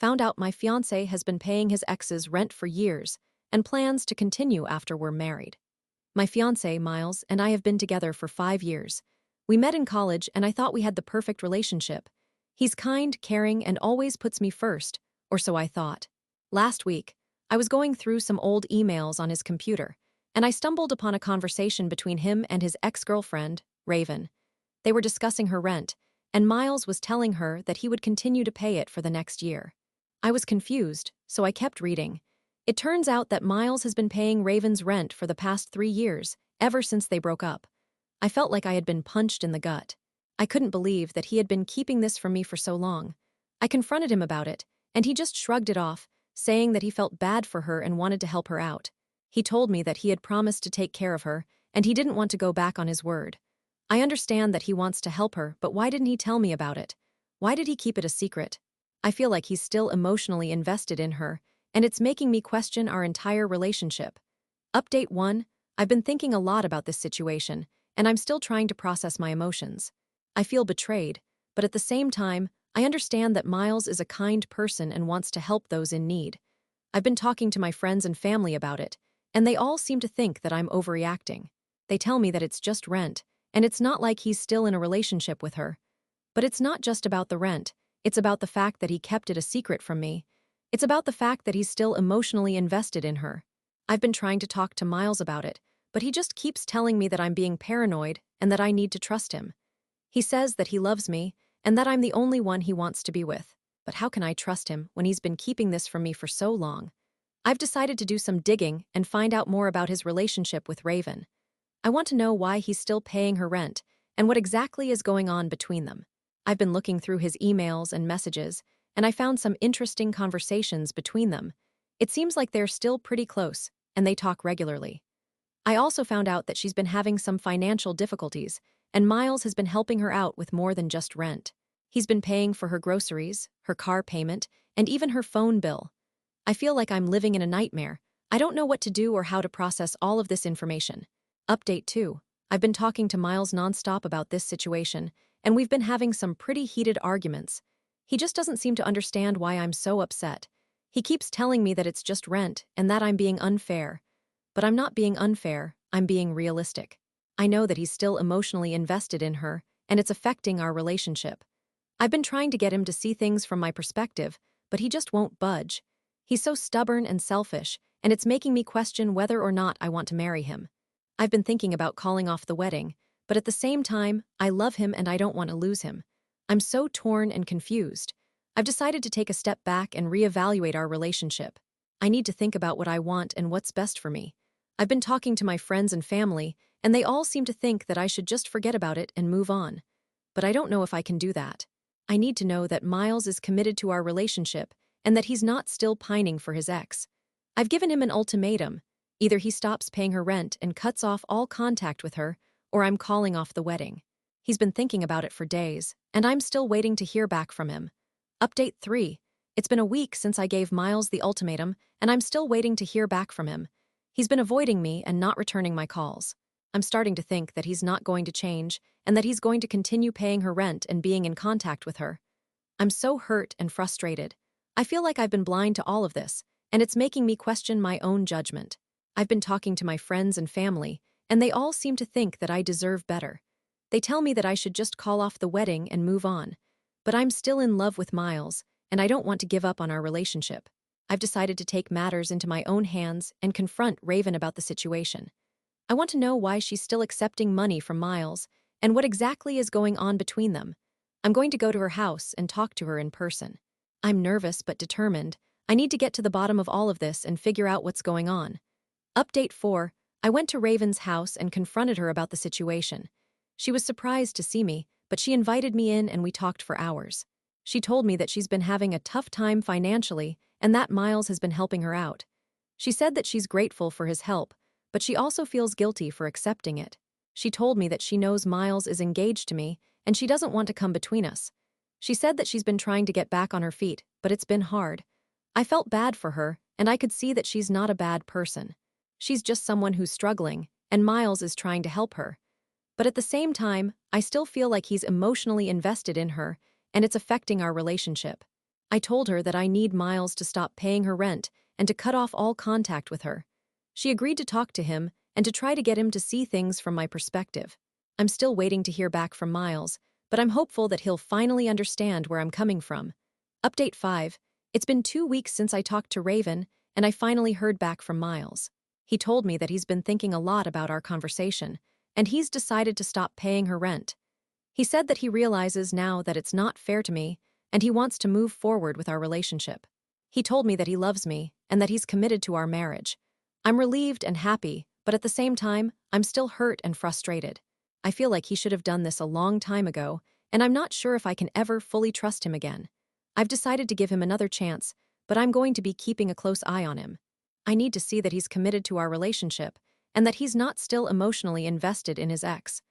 found out my fiance has been paying his ex's rent for years and plans to continue after we're married. My fiance, Miles, and I have been together for 5 years. We met in college and I thought we had the perfect relationship. He's kind, caring, and always puts me first, or so I thought. Last week, I was going through some old emails on his computer, and I stumbled upon a conversation between him and his ex-girlfriend, Raven. They were discussing her rent, and Miles was telling her that he would continue to pay it for the next year. I was confused, so I kept reading. It turns out that Miles has been paying Raven's rent for the past 3 years, ever since they broke up. I felt like I had been punched in the gut. I couldn't believe that he had been keeping this from me for so long. I confronted him about it, and he just shrugged it off, saying that he felt bad for her and wanted to help her out. He told me that he had promised to take care of her, and he didn't want to go back on his word. I understand that he wants to help her, but why didn't he tell me about it? Why did he keep it a secret? I feel like he's still emotionally invested in her, and it's making me question our entire relationship. Update 1. I've been thinking a lot about this situation, and I'm still trying to process my emotions. I feel betrayed, but at the same time, I understand that Miles is a kind person and wants to help those in need. I've been talking to my friends and family about it, and they all seem to think that I'm overreacting. They tell me that it's just rent, and it's not like he's still in a relationship with her. But it's not just about the rent, it's about the fact that he kept it a secret from me. It's about the fact that he's still emotionally invested in her. I've been trying to talk to Miles about it, but he just keeps telling me that I'm being paranoid and that I need to trust him. He says that he loves me and that I'm the only one he wants to be with. But how can I trust him when he's been keeping this from me for so long? I've decided to do some digging and find out more about his relationship with Raven. I want to know why he's still paying her rent and what exactly is going on between them. I've been looking through his emails and messages, and I found some interesting conversations between them. It seems like they're still pretty close, and they talk regularly. I also found out that she's been having some financial difficulties, and Miles has been helping her out with more than just rent. He's been paying for her groceries, her car payment, and even her phone bill. I feel like I'm living in a nightmare. I don't know what to do or how to process all of this information. Update 2. I've been talking to Miles nonstop about this situation, and we've been having some pretty heated arguments. He just doesn't seem to understand why I'm so upset. He keeps telling me that it's just rent and that I'm being unfair. But I'm not being unfair, I'm being realistic. I know that he's still emotionally invested in her, and it's affecting our relationship. I've been trying to get him to see things from my perspective, but he just won't budge. He's so stubborn and selfish, and it's making me question whether or not I want to marry him. I've been thinking about calling off the wedding, but at the same time, I love him and I don't want to lose him. I'm so torn and confused. I've decided to take a step back and reevaluate our relationship. I need to think about what I want and what's best for me. I've been talking to my friends and family, and they all seem to think that I should just forget about it and move on. But I don't know if I can do that. I need to know that Miles is committed to our relationship and that he's not still pining for his ex. I've given him an ultimatum. Either he stops paying her rent and cuts off all contact with her, or I'm calling off the wedding. He's been thinking about it for days, and I'm still waiting to hear back from him. Update 3. It's been a week since I gave Miles the ultimatum, and I'm still waiting to hear back from him. He's been avoiding me and not returning my calls. I'm starting to think that he's not going to change and that he's going to continue paying her rent and being in contact with her. I'm so hurt and frustrated. I feel like I've been blind to all of this, and it's making me question my own judgment. I've been talking to my friends and family, and they all seem to think that I deserve better. They tell me that I should just call off the wedding and move on. But I'm still in love with Miles, and I don't want to give up on our relationship. I've decided to take matters into my own hands and confront Raven about the situation. I want to know why she's still accepting money from Miles and what exactly is going on between them. I'm going to go to her house and talk to her in person. I'm nervous but determined. I need to get to the bottom of all of this and figure out what's going on. Update 4. I went to Raven's house and confronted her about the situation. She was surprised to see me, but she invited me in and we talked for hours. She told me that she's been having a tough time financially and that Miles has been helping her out. She said that she's grateful for his help, but she also feels guilty for accepting it. She told me that she knows Miles is engaged to me and she doesn't want to come between us. She said that she's been trying to get back on her feet, but it's been hard. I felt bad for her, and I could see that she's not a bad person. She's just someone who's struggling, and Miles is trying to help her. But at the same time, I still feel like he's emotionally invested in her, and it's affecting our relationship. I told her that I need Miles to stop paying her rent and to cut off all contact with her. She agreed to talk to him and to try to get him to see things from my perspective. I'm still waiting to hear back from Miles, but I'm hopeful that he'll finally understand where I'm coming from. Update 5. It's been 2 weeks since I talked to Raven, and I finally heard back from Miles. He told me that he's been thinking a lot about our conversation, and he's decided to stop paying her rent. He said that he realizes now that it's not fair to me, and he wants to move forward with our relationship. He told me that he loves me and that he's committed to our marriage. I'm relieved and happy, but at the same time, I'm still hurt and frustrated. I feel like he should have done this a long time ago, and I'm not sure if I can ever fully trust him again. I've decided to give him another chance, but I'm going to be keeping a close eye on him. I need to see that he's committed to our relationship and that he's not still emotionally invested in his ex.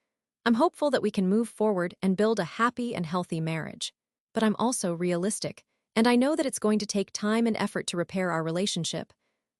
I'm hopeful that we can move forward and build a happy and healthy marriage. But I'm also realistic, and I know that it's going to take time and effort to repair our relationship.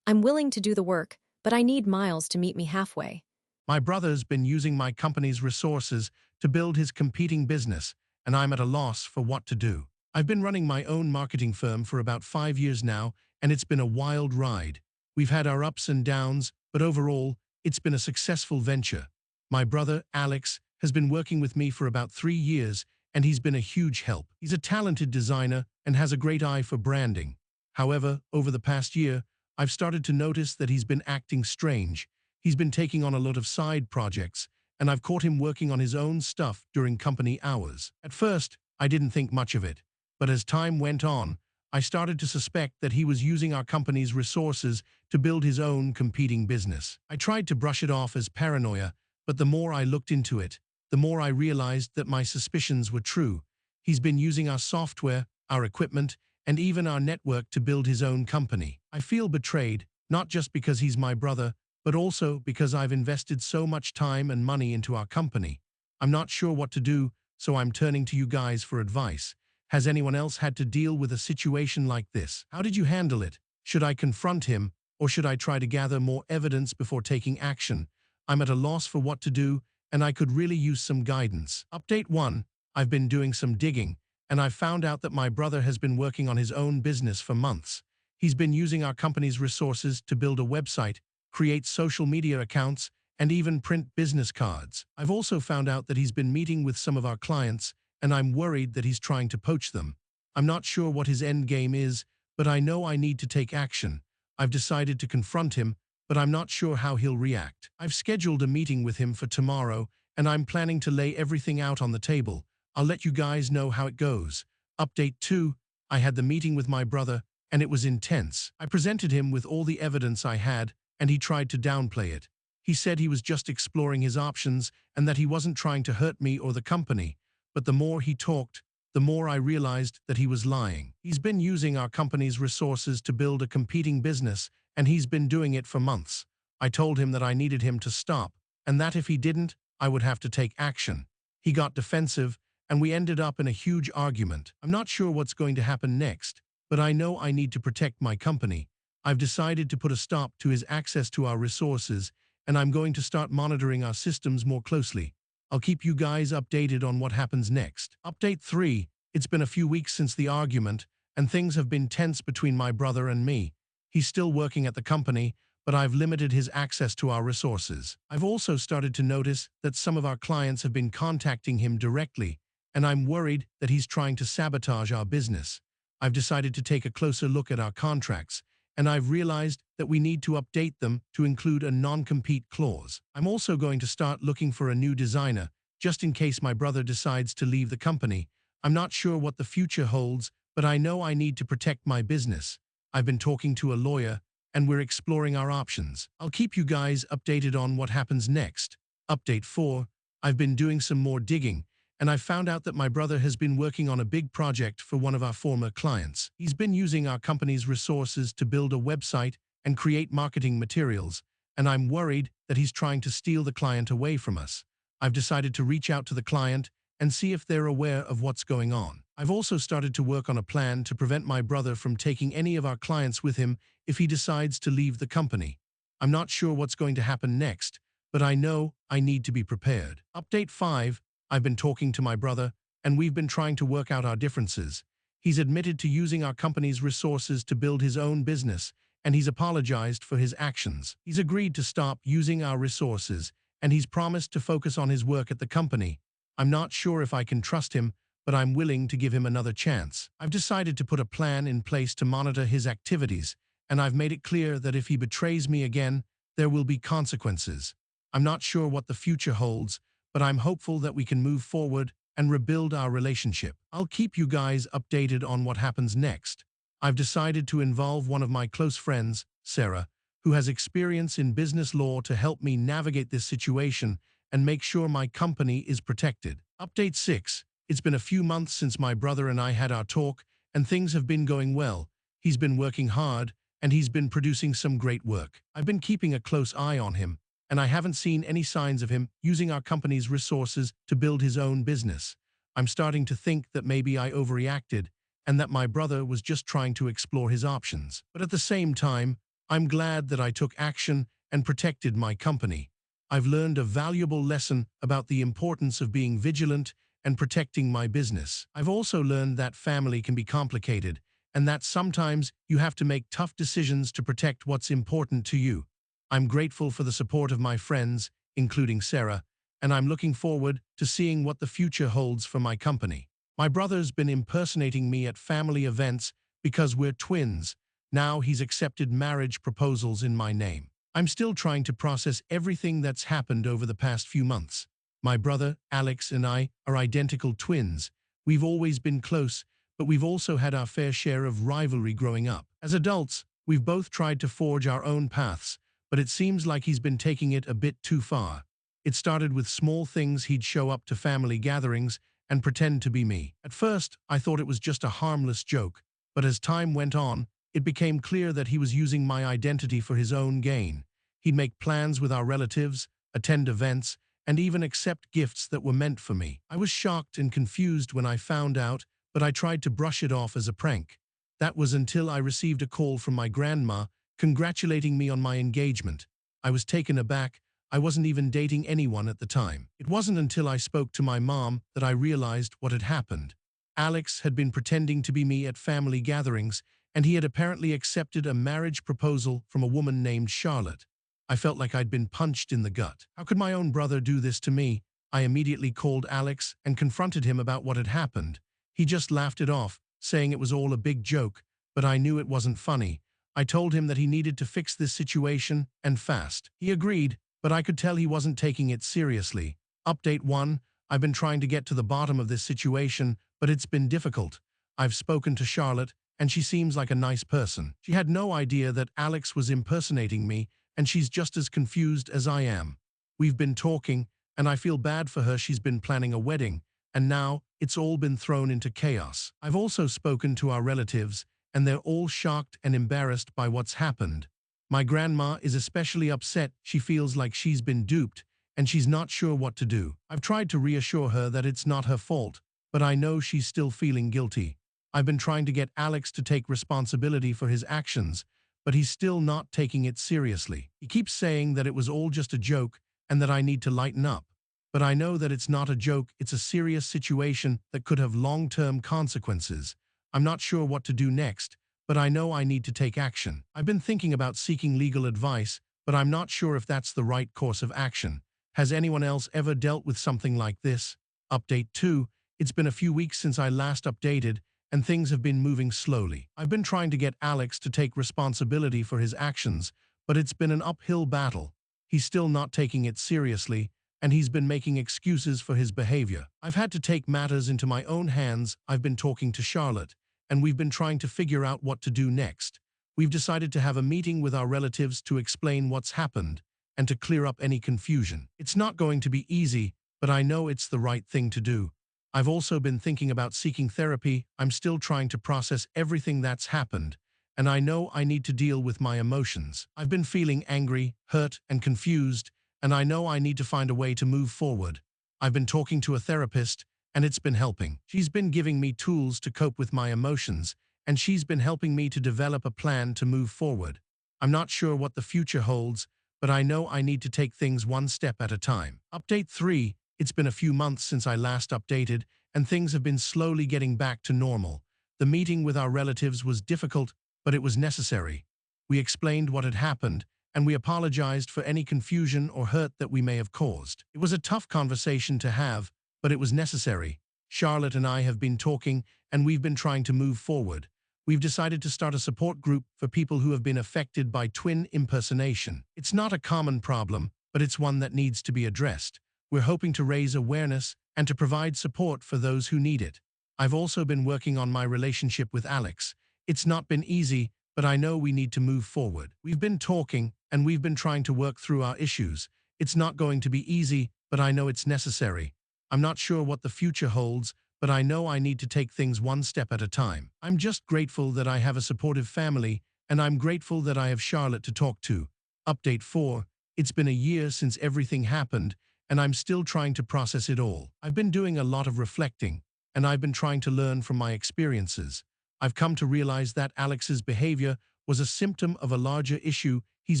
I'm willing to do the work, but I need Miles to meet me halfway. My brother's been using my company's resources to build his competing business, and I'm at a loss for what to do. I've been running my own marketing firm for about 5 years now, and it's been a wild ride. We've had our ups and downs, but overall, it's been a successful venture. My brother, Alex, has been working with me for about 3 years, and he's been a huge help. He's a talented designer and has a great eye for branding. However, over the past year, I've started to notice that he's been acting strange. He's been taking on a lot of side projects, and I've caught him working on his own stuff during company hours. At first, I didn't think much of it, but as time went on, I started to suspect that he was using our company's resources to build his own competing business. I tried to brush it off as paranoia, but the more I looked into it, the more I realized that my suspicions were true. He's been using our software, our equipment, and even our network to build his own company. I feel betrayed, not just because he's my brother, but also because I've invested so much time and money into our company. I'm not sure what to do, so I'm turning to you guys for advice. Has anyone else had to deal with a situation like this? How did you handle it? Should I confront him, or should I try to gather more evidence before taking action? I'm at a loss for what to do, and I could really use some guidance. Update 1. I've been doing some digging, and I've found out that my brother has been working on his own business for months. He's been using our company's resources to build a website, create social media accounts, and even print business cards. I've also found out that he's been meeting with some of our clients, and I'm worried that he's trying to poach them. I'm not sure what his end game is, but I know I need to take action. I've decided to confront him, but I'm not sure how he'll react. I've scheduled a meeting with him for tomorrow, and I'm planning to lay everything out on the table. I'll let you guys know how it goes. Update 2. I had the meeting with my brother, and it was intense. I presented him with all the evidence I had, and he tried to downplay it. He said he was just exploring his options and that he wasn't trying to hurt me or the company. But the more he talked, the more I realized that he was lying. He's been using our company's resources to build a competing business, and he's been doing it for months. I told him that I needed him to stop, and that if he didn't, I would have to take action. He got defensive, and we ended up in a huge argument. I'm not sure what's going to happen next, but I know I need to protect my company. I've decided to put a stop to his access to our resources, and I'm going to start monitoring our systems more closely. I'll keep you guys updated on what happens next. Update 3. It's been a few weeks since the argument, and things have been tense between my brother and me. He's still working at the company, but I've limited his access to our resources. I've also started to notice that some of our clients have been contacting him directly, and I'm worried that he's trying to sabotage our business. I've decided to take a closer look at our contracts, and I've realized that we need to update them to include a non-compete clause. I'm also going to start looking for a new designer, just in case my brother decides to leave the company. I'm not sure what the future holds, but I know I need to protect my business. I've been talking to a lawyer, and we're exploring our options. I'll keep you guys updated on what happens next. Update 4. I've been doing some more digging, and I found out that my brother has been working on a big project for one of our former clients. He's been using our company's resources to build a website and create marketing materials, and I'm worried that he's trying to steal the client away from us. I've decided to reach out to the client and see if they're aware of what's going on. I've also started to work on a plan to prevent my brother from taking any of our clients with him if he decides to leave the company. I'm not sure what's going to happen next, but I know I need to be prepared. Update 5. I've been talking to my brother, and we've been trying to work out our differences. He's admitted to using our company's resources to build his own business, and he's apologized for his actions. He's agreed to stop using our resources, and he's promised to focus on his work at the company. I'm not sure if I can trust him, but I'm willing to give him another chance. I've decided to put a plan in place to monitor his activities, and I've made it clear that if he betrays me again, there will be consequences. I'm not sure what the future holds, but I'm hopeful that we can move forward and rebuild our relationship. I'll keep you guys updated on what happens next. I've decided to involve one of my close friends, Sarah, who has experience in business law to help me navigate this situation and make sure my company is protected. Update 6. It's been a few months since my brother and I had our talk, and things have been going well. He's been working hard, and he's been producing some great work. I've been keeping a close eye on him, and I haven't seen any signs of him using our company's resources to build his own business. I'm starting to think that maybe I overreacted and that my brother was just trying to explore his options. But at the same time, I'm glad that I took action and protected my company. I've learned a valuable lesson about the importance of being vigilant and protecting my business. I've also learned that family can be complicated and that sometimes you have to make tough decisions to protect what's important to you. I'm grateful for the support of my friends, including Sarah, and I'm looking forward to seeing what the future holds for my company. My brother's been impersonating me at family events because we're twins. Now he's accepted marriage proposals in my name. I'm still trying to process everything that's happened over the past few months. My brother, Alex, and I are identical twins. We've always been close, but we've also had our fair share of rivalry growing up. As adults, we've both tried to forge our own paths, but it seems like he's been taking it a bit too far. It started with small things. He'd show up to family gatherings and pretend to be me. At first, I thought it was just a harmless joke, but as time went on, it became clear that he was using my identity for his own gain. He'd make plans with our relatives, attend events, and even accept gifts that were meant for me. I was shocked and confused when I found out, but I tried to brush it off as a prank. That was until I received a call from my grandma congratulating me on my engagement. I was taken aback. I wasn't even dating anyone at the time. It wasn't until I spoke to my mom that I realized what had happened. Alex had been pretending to be me at family gatherings, and he had apparently accepted a marriage proposal from a woman named Charlotte. I felt like I'd been punched in the gut. How could my own brother do this to me? I immediately called Alex and confronted him about what had happened. He just laughed it off, saying it was all a big joke, but I knew it wasn't funny. I told him that he needed to fix this situation, and fast. He agreed, but I could tell he wasn't taking it seriously. Update 1. I've been trying to get to the bottom of this situation, but it's been difficult. I've spoken to Charlotte, and she seems like a nice person. She had no idea that Alex was impersonating me, and she's just as confused as I am. We've been talking, and I feel bad for her. She's been planning a wedding, and now it's all been thrown into chaos. I've also spoken to our relatives, and they're all shocked and embarrassed by what's happened. My grandma is especially upset. She feels like she's been duped, and she's not sure what to do. I've tried to reassure her that it's not her fault, but I know she's still feeling guilty. I've been trying to get Alex to take responsibility for his actions, but he's still not taking it seriously. He keeps saying that it was all just a joke and that I need to lighten up. But I know that it's not a joke. It's a serious situation that could have long-term consequences. I'm not sure what to do next, but I know I need to take action. I've been thinking about seeking legal advice, but I'm not sure if that's the right course of action. Has anyone else ever dealt with something like this? Update 2. It's been a few weeks since I last updated, and things have been moving slowly. I've been trying to get Alex to take responsibility for his actions, but it's been an uphill battle. He's still not taking it seriously, and he's been making excuses for his behavior. I've had to take matters into my own hands. I've been talking to Charlotte, and we've been trying to figure out what to do next. We've decided to have a meeting with our relatives to explain what's happened and to clear up any confusion. It's not going to be easy, but I know it's the right thing to do. I've also been thinking about seeking therapy. I'm still trying to process everything that's happened, and I know I need to deal with my emotions. I've been feeling angry, hurt, and confused, and I know I need to find a way to move forward. I've been talking to a therapist, and it's been helping. She's been giving me tools to cope with my emotions, and she's been helping me to develop a plan to move forward. I'm not sure what the future holds, but I know I need to take things one step at a time. Update 3. It's been a few months since I last updated, and things have been slowly getting back to normal. The meeting with our relatives was difficult, but it was necessary. We explained what had happened, and we apologized for any confusion or hurt that we may have caused. It was a tough conversation to have, but it was necessary. Charlotte and I have been talking, and we've been trying to move forward. We've decided to start a support group for people who have been affected by twin impersonation. It's not a common problem, but it's one that needs to be addressed. We're hoping to raise awareness and to provide support for those who need it. I've also been working on my relationship with Alex. It's not been easy, but I know we need to move forward. We've been talking, and we've been trying to work through our issues. It's not going to be easy, but I know it's necessary. I'm not sure what the future holds, but I know I need to take things one step at a time. I'm just grateful that I have a supportive family, and I'm grateful that I have Charlotte to talk to. Update 4. It's been a year since everything happened, and I'm still trying to process it all. I've been doing a lot of reflecting, and I've been trying to learn from my experiences. I've come to realize that Alex's behavior was a symptom of a larger issue. He's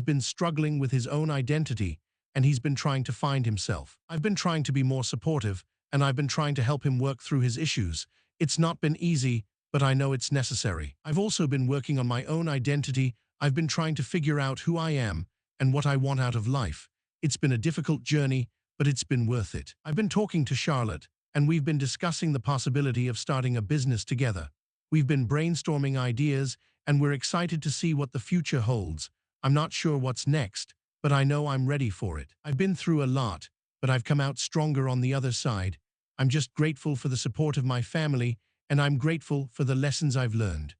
been struggling with his own identity, and he's been trying to find himself. I've been trying to be more supportive, and I've been trying to help him work through his issues. It's not been easy, but I know it's necessary. I've also been working on my own identity. I've been trying to figure out who I am and what I want out of life. It's been a difficult journey, but it's been worth it. I've been talking to Charlotte, and we've been discussing the possibility of starting a business together. We've been brainstorming ideas, and we're excited to see what the future holds. I'm not sure what's next, but I know I'm ready for it. I've been through a lot, but I've come out stronger on the other side. I'm just grateful for the support of my family, and I'm grateful for the lessons I've learned.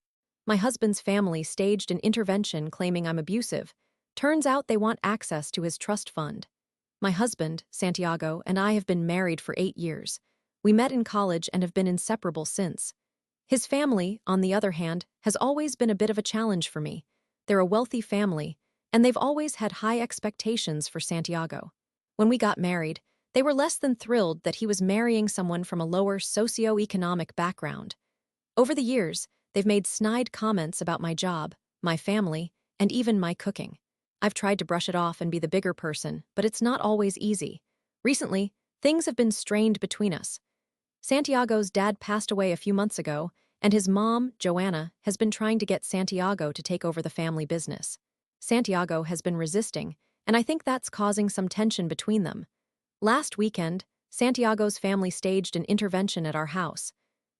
My husband's family staged an intervention claiming I'm abusive. Turns out they want access to his trust fund. My husband, Santiago, and I have been married for 8 years. We met in college and have been inseparable since. His family, on the other hand, has always been a bit of a challenge for me. They're a wealthy family, and they've always had high expectations for Santiago. When we got married, they were less than thrilled that he was marrying someone from a lower socioeconomic background. Over the years, they've made snide comments about my job, my family, and even my cooking. I've tried to brush it off and be the bigger person, but it's not always easy. Recently, things have been strained between us. Santiago's dad passed away a few months ago, and his mom, Joanna, has been trying to get Santiago to take over the family business. Santiago has been resisting, and I think that's causing some tension between them. Last weekend, Santiago's family staged an intervention at our house.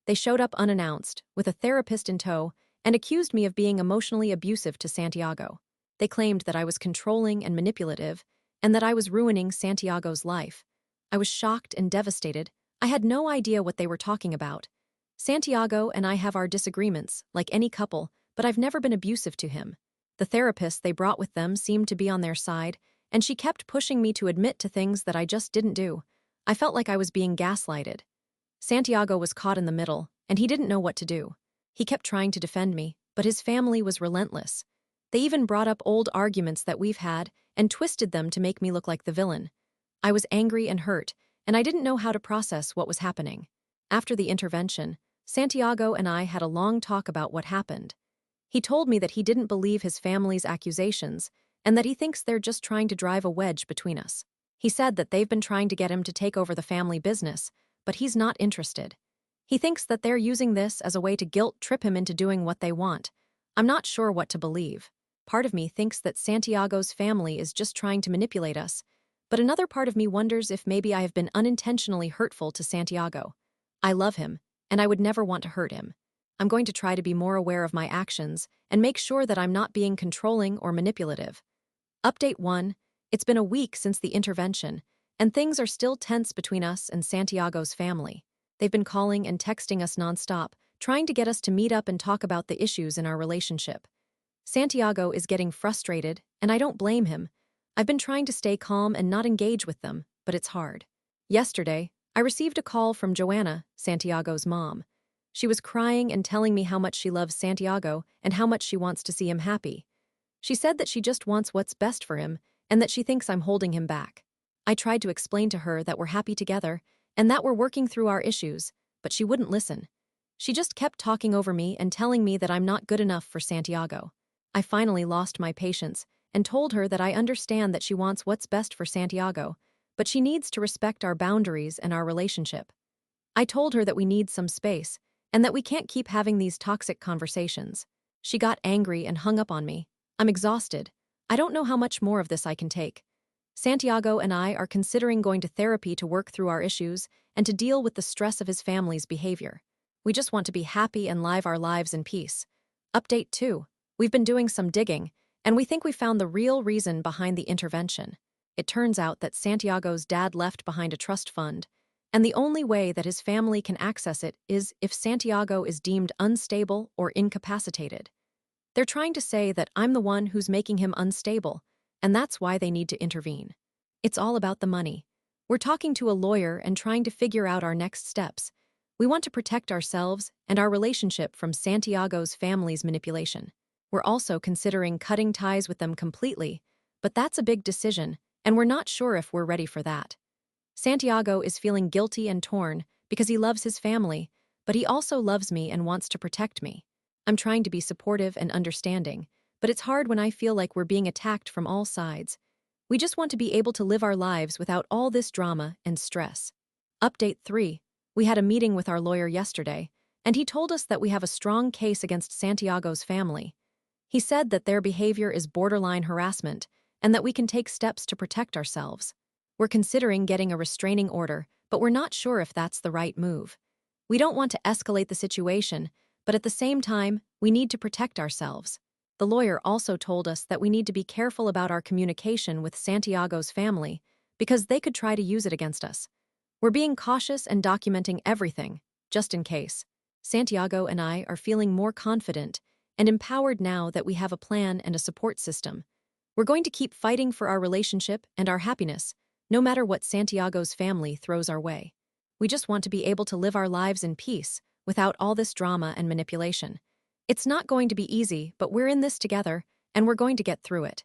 They showed up unannounced, with a therapist in tow, and accused me of being emotionally abusive to Santiago. They claimed that I was controlling and manipulative, and that I was ruining Santiago's life. I was shocked and devastated. I had no idea what they were talking about. Santiago and I have our disagreements, like any couple, but I've never been abusive to him. The therapist they brought with them seemed to be on their side, and she kept pushing me to admit to things that I just didn't do. I felt like I was being gaslighted. Santiago was caught in the middle, and he didn't know what to do. He kept trying to defend me, but his family was relentless. They even brought up old arguments that we've had and twisted them to make me look like the villain. I was angry and hurt, and I didn't know how to process what was happening. After the intervention, Santiago and I had a long talk about what happened. He told me that he didn't believe his family's accusations and that he thinks they're just trying to drive a wedge between us. He said that they've been trying to get him to take over the family business, but he's not interested. He thinks that they're using this as a way to guilt-trip him into doing what they want. I'm not sure what to believe. Part of me thinks that Santiago's family is just trying to manipulate us, but another part of me wonders if maybe I have been unintentionally hurtful to Santiago. I love him, and I would never want to hurt him. I'm going to try to be more aware of my actions and make sure that I'm not being controlling or manipulative. Update 1. It's been a week since the intervention, and things are still tense between us and Santiago's family. They've been calling and texting us nonstop, trying to get us to meet up and talk about the issues in our relationship. Santiago is getting frustrated, and I don't blame him. I've been trying to stay calm and not engage with them, but it's hard. Yesterday, I received a call from Joanna, Santiago's mom. She was crying and telling me how much she loves Santiago and how much she wants to see him happy. She said that she just wants what's best for him and that she thinks I'm holding him back. I tried to explain to her that we're happy together and that we're working through our issues, but she wouldn't listen. She just kept talking over me and telling me that I'm not good enough for Santiago. I finally lost my patience and told her that I understand that she wants what's best for Santiago, but she needs to respect our boundaries and our relationship. I told her that we need some space, and that we can't keep having these toxic conversations. She got angry and hung up on me. I'm exhausted. I don't know how much more of this I can take. Santiago and I are considering going to therapy to work through our issues and to deal with the stress of his family's behavior. We just want to be happy and live our lives in peace. Update 2. We've been doing some digging, and we think we found the real reason behind the intervention. It turns out that Santiago's dad left behind a trust fund, and the only way that his family can access it is if Santiago is deemed unstable or incapacitated. They're trying to say that I'm the one who's making him unstable, and that's why they need to intervene. It's all about the money. We're talking to a lawyer and trying to figure out our next steps. We want to protect ourselves and our relationship from Santiago's family's manipulation. We're also considering cutting ties with them completely, but that's a big decision, and we're not sure if we're ready for that. Santiago is feeling guilty and torn because he loves his family, but he also loves me and wants to protect me. I'm trying to be supportive and understanding, but it's hard when I feel like we're being attacked from all sides. We just want to be able to live our lives without all this drama and stress. Update 3. We had a meeting with our lawyer yesterday, and he told us that we have a strong case against Santiago's family. He said that their behavior is borderline harassment and that we can take steps to protect ourselves. We're considering getting a restraining order, but we're not sure if that's the right move. We don't want to escalate the situation, but at the same time, we need to protect ourselves. The lawyer also told us that we need to be careful about our communication with Santiago's family because they could try to use it against us. We're being cautious and documenting everything, just in case. Santiago and I are feeling more confident and empowered now that we have a plan and a support system. We're going to keep fighting for our relationship and our happiness, no matter what Santiago's family throws our way. We just want to be able to live our lives in peace without all this drama and manipulation. It's not going to be easy, but we're in this together, and we're going to get through it.